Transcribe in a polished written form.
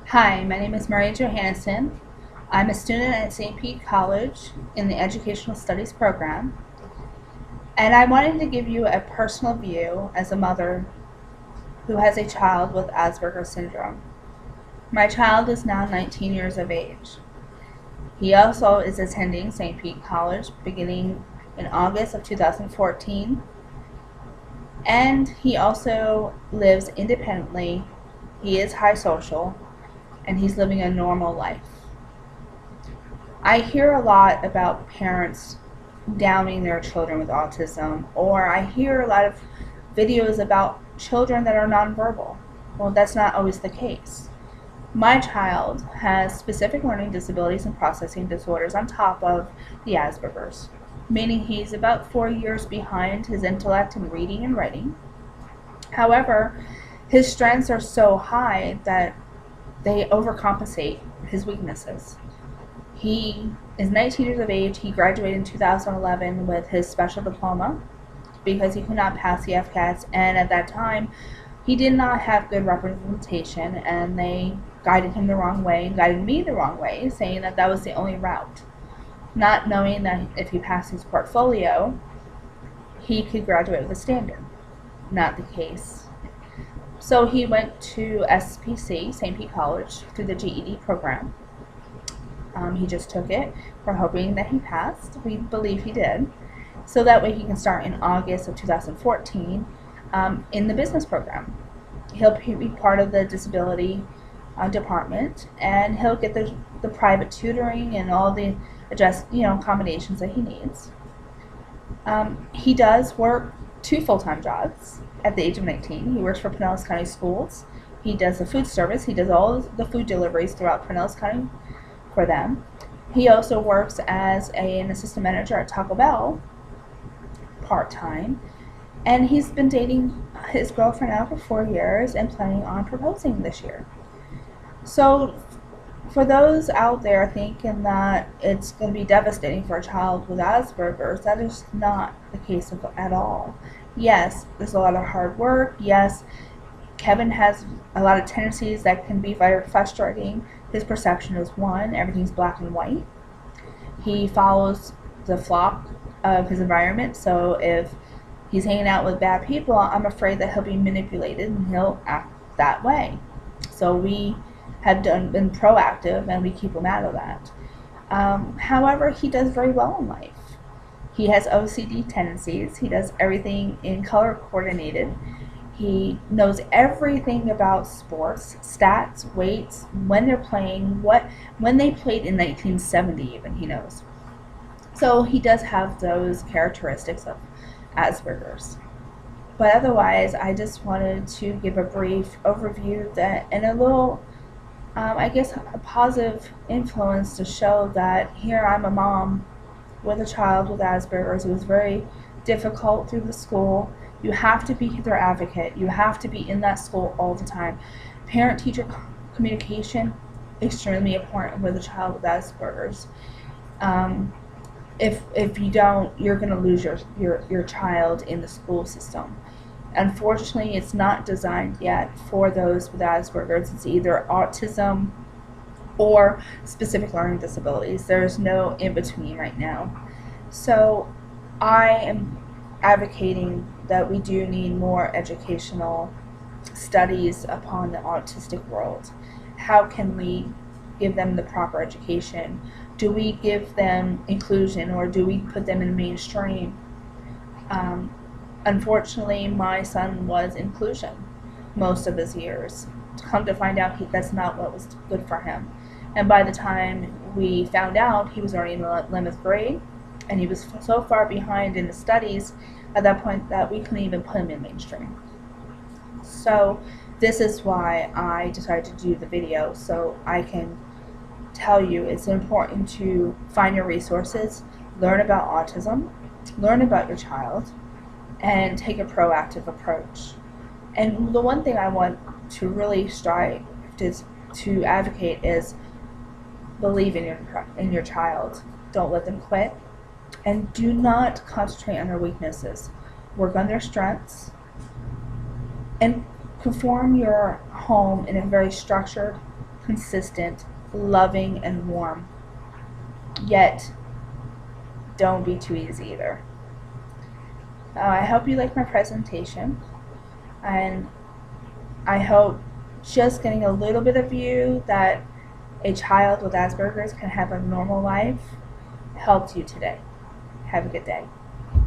Hi, my name is Maria Johannesson. I'm a student at St. Pete College in the Educational Studies program, and I wanted to give you a personal view as a mother who has a child with Asperger's syndrome. My child is now 19 years of age. He also is attending St. Pete College beginning in August of 2014, and he also lives independently. He is high social, and he's living a normal life. I hear a lot about parents downing their children with autism, or I hear a lot of videos about children that are nonverbal. Well, that's not always the case. My child has specific learning disabilities and processing disorders on top of the Asperger's, meaning he's about 4 years behind his intellect in reading and writing. However, his strengths are so high that they overcompensate his weaknesses. He is 19 years of age. He graduated in 2011 with his special diploma because he could not pass the FCATs, and at that time he did not have good representation, and they guided him the wrong way and guided me the wrong way, saying that that was the only route, not knowing that if he passed his portfolio he could graduate with a standard. Not the case. So he went to SPC, St. Pete College, through the GED program. He just took it. We're hoping that he passed. We believe he did. So that way he can start in August of 2014 in the business program. He'll be part of the disability department, and he'll get the private tutoring and all the accommodations that he needs. He does work 2 full-time jobs at the age of 19. He works for Pinellas County Schools. He does the food service. He does all the food deliveries throughout Pinellas County for them. He also works as an assistant manager at Taco Bell part-time, and he's been dating his girlfriend now for 4 years and planning on proposing this year. So for those out there thinking that it's going to be devastating for a child with Asperger's, that is not the case at all. Yes, there's a lot of hard work. Yes, Kevin has a lot of tendencies that can be very frustrating. His perception is one, everything's black and white. He follows the flock of his environment, so if he's hanging out with bad people, I'm afraid that he'll be manipulated and he'll act that way. So we have been proactive, and we keep him out of that. However, he does very well in life. He has OCD tendencies. He does everything in color coordinated. He knows everything about sports, stats, weights, when they're playing, when they played in 1970 even, he knows. So he does have those characteristics of Asperger's. But otherwise, I just wanted to give a brief overview and a little, a positive influence to show that here I'm a mom with a child with Asperger's. It was very difficult through the school. You have to be their advocate. You have to be in that school all the time. Parent-teacher communication, extremely important with a child with Asperger's. If you don't, you're going to lose your child in the school system. Unfortunately, it's not designed yet for those with Asperger's. It's either autism or specific learning disabilities. There's no in-between right now. So I am advocating that we do need more educational studies upon the autistic world. How can we give them the proper education? Do we give them inclusion, or do we put them in mainstream? Unfortunately, my son was inclusion most of his years. Come to find out, that's not what was good for him. And by the time we found out, he was already in the 11th grade, and he was so far behind in the studies at that point that we couldn't even put him in mainstream. So this is why I decided to do the video, so I can tell you it's important to find your resources, learn about autism, learn about your child, and take a proactive approach. And the one thing I want to really strive to advocate is believe in your child. Don't let them quit, and do not concentrate on their weaknesses. Work on their strengths, and conform your home in a very structured consistent, loving, and warm. Yet, don't be too easy either. I hope you like my presentation, and I hope just getting a little bit of view that a child with Asperger's can have a normal life helped you today. Have a good day.